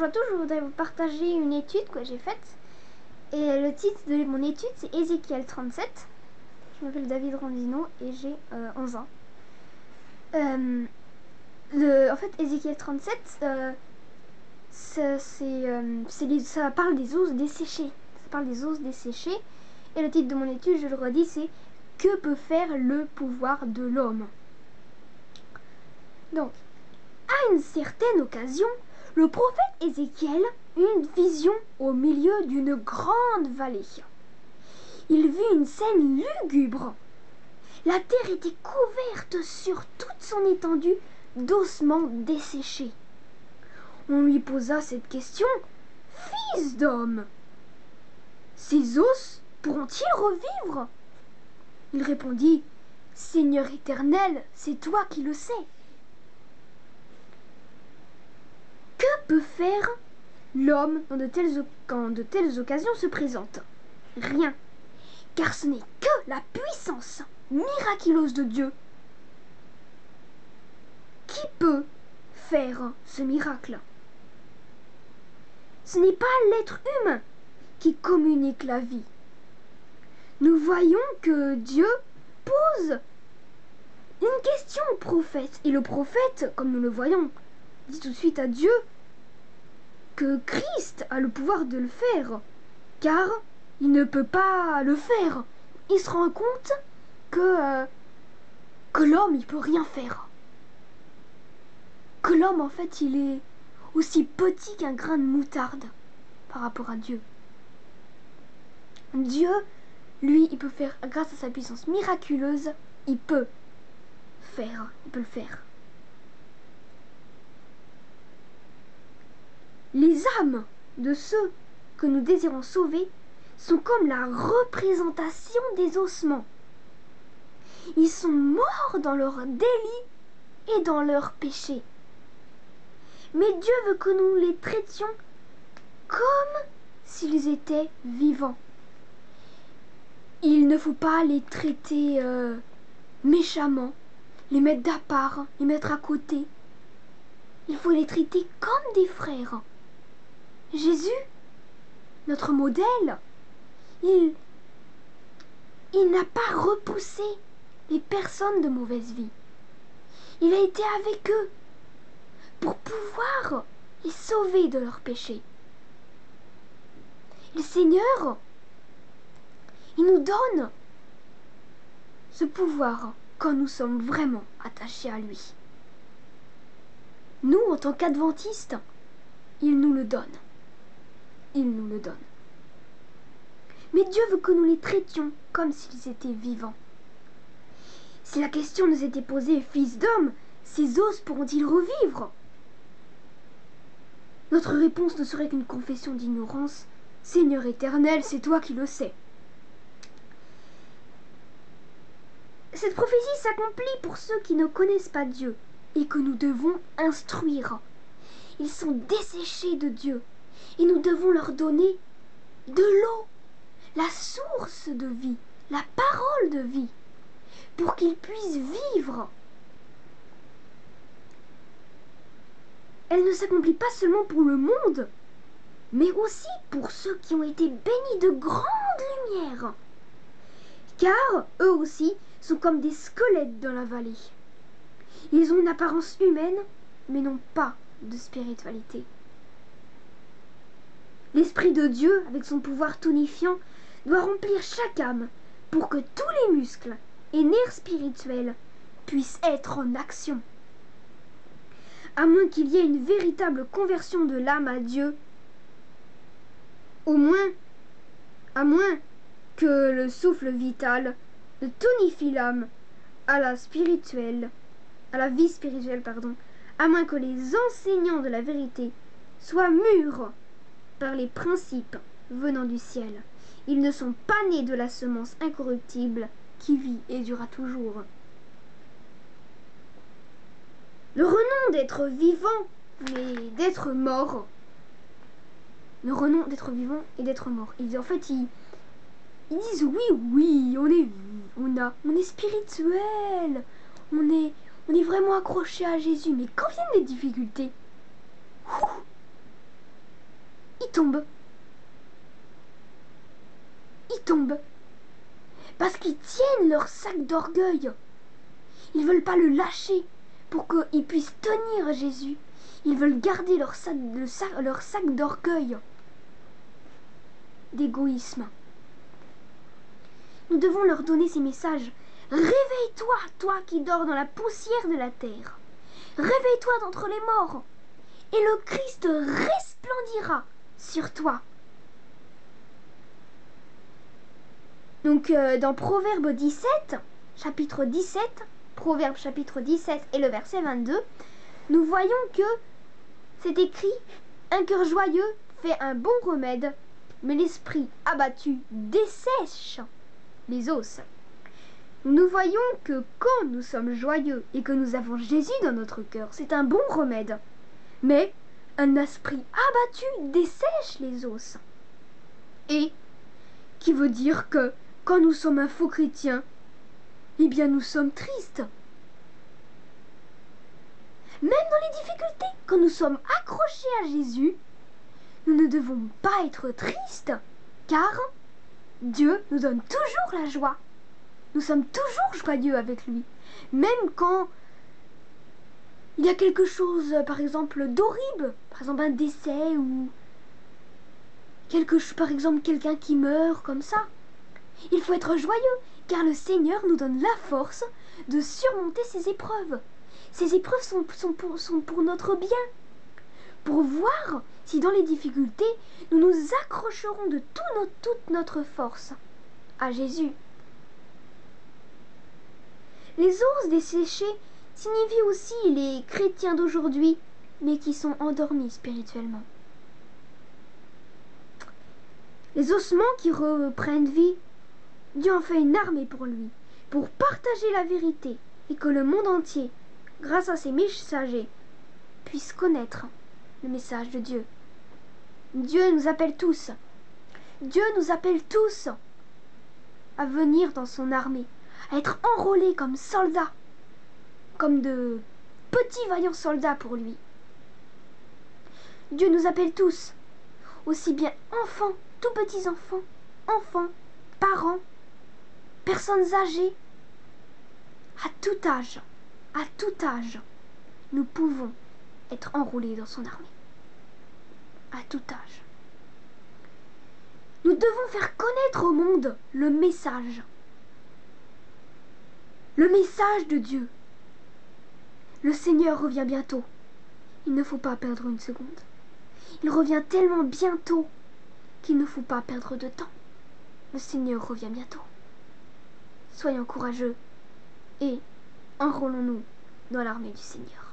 bonjour à tous, je voudrais vous partager une étude que j'ai faite. Et le titre de mon étude, c'est Ézéchiel 37. Je m'appelle David Randino et j'ai 11 ans. En fait, Ézéchiel 37, ça parle des os desséchés. Ça parle des os desséchés. Et le titre de mon étude, je le redis, c'est Que peut faire le pouvoir de l'homme? Donc, à une certaine occasion, le prophète Ézéchiel eut une vision au milieu d'une grande vallée. Il vit une scène lugubre. La terre était couverte sur toute son étendue d'ossements desséchés. On lui posa cette question: Fils d'homme, ces os pourront-ils revivre? Il répondit: Seigneur éternel, c'est toi qui le sais. Que peut faire l'homme quand de telles occasions se présentent? Rien, car ce n'est que la puissance miraculeuse de Dieu qui peut faire ce miracle. Ce n'est pas l'être humain qui communique la vie. Nous voyons que Dieu pose une question au prophète, et le prophète, comme nous le voyons, dit tout de suite à Dieu que Christ a le pouvoir de le faire, car il ne peut pas le faire. Il se rend compte que l'homme, il peut rien faire. Que l'homme, en fait, il est aussi petit qu'un grain de moutarde par rapport à Dieu. Dieu, lui, il peut faire, grâce à sa puissance miraculeuse, il peut le faire. Les âmes de ceux que nous désirons sauver sont comme la représentation des ossements. Ils sont morts dans leur délit et dans leur péché. Mais Dieu veut que nous les traitions comme s'ils étaient vivants. Il ne faut pas les traiter méchamment, les mettre d'à part, les mettre à côté. Il faut les traiter comme des frères. Jésus, notre modèle, il n'a pas repoussé les personnes de mauvaise vie. Il a été avec eux pour pouvoir les sauver de leurs péchés. Le Seigneur, il nous donne ce pouvoir quand nous sommes vraiment attachés à lui. Nous, en tant qu'adventistes, il nous le donne. Il nous le donne. Mais Dieu veut que nous les traitions comme s'ils étaient vivants. Si la question nous était posée: Fils d'homme, ces os pourront-ils revivre? Notre réponse ne serait qu'une confession d'ignorance: Seigneur éternel, c'est toi qui le sais. Cette prophétie s'accomplit pour ceux qui ne connaissent pas Dieu et que nous devons instruire. Ils sont desséchés de Dieu et nous devons leur donner de l'eau, la source de vie, la parole de vie, pour qu'ils puissent vivre. Elle ne s'accomplit pas seulement pour le monde, mais aussi pour ceux qui ont été bénis de grandes lumières, car eux aussi sont comme des squelettes dans la vallée. Ils ont une apparence humaine, mais n'ont pas de spiritualité. L'Esprit de Dieu, avec son pouvoir tonifiant, doit remplir chaque âme pour que tous les muscles et nerfs spirituels puissent être en action. À moins qu'il y ait une véritable conversion de l'âme à Dieu, à moins que le souffle vital ne tonifie l'âme à la vie spirituelle, à moins que les enseignants de la vérité soient mûrs par les principes venant du ciel. Ils ne sont pas nés de la semence incorruptible qui vit et durera toujours. Le renom d'être vivant, mais d'être mort. Le renom d'être vivant et d'être mort. Ils disent oui, on est spirituel, on est vraiment accroché à Jésus, mais quand viennent les difficultés, ils tombent. Ils tombent. Parce qu'ils tiennent leur sac d'orgueil. Ils ne veulent pas le lâcher pour qu'ils puissent tenir Jésus. Ils veulent garder leur sac d'orgueil, d'égoïsme. Nous devons leur donner ces messages. Réveille-toi, toi qui dors dans la poussière de la terre. Réveille-toi d'entre les morts, et le Christ resplendira sur toi. Donc dans Proverbe 17, chapitre 17, Proverbe chapitre 17 et le verset 22, nous voyons que c'est écrit: un cœur joyeux fait un bon remède, mais l'esprit abattu dessèche les os. Nous voyons que quand nous sommes joyeux et que nous avons Jésus dans notre cœur, c'est un bon remède. Mais un esprit abattu dessèche les os. Et qui veut dire que quand nous sommes un faux chrétien, eh bien nous sommes tristes. Même dans les difficultés, quand nous sommes accrochés à Jésus, nous ne devons pas être tristes, car Dieu nous donne toujours la joie. Nous sommes toujours joyeux avec lui. Même quand il y a quelque chose, par exemple, d'horrible, par exemple un décès ou par exemple quelqu'un qui meurt comme ça. Il faut être joyeux, car le Seigneur nous donne la force de surmonter ces épreuves. Ces épreuves sont pour notre bien, pour voir si dans les difficultés, nous nous accrocherons de toute notre force à Jésus. Les os desséchés signifient aussi les chrétiens d'aujourd'hui, mais qui sont endormis spirituellement. Les ossements qui reprennent vie, Dieu en fait une armée pour lui, pour partager la vérité, et que le monde entier, grâce à ses messagers, puisse connaître le message de Dieu. Dieu nous appelle tous. Dieu nous appelle tous à venir dans son armée, à être enrôlés comme soldats, comme de petits vaillants soldats pour lui. Dieu nous appelle tous, aussi bien enfants, tout petits enfants, parents, personnes âgées, à tout âge, nous pouvons être enrôlés dans son armée. À tout âge. Nous devons faire connaître au monde le message de Dieu. Le Seigneur revient bientôt. Il ne faut pas perdre une seconde. Il revient tellement bientôt qu'il ne faut pas perdre de temps. Le Seigneur revient bientôt. Soyons courageux et enrôlons-nous dans l'armée du Seigneur.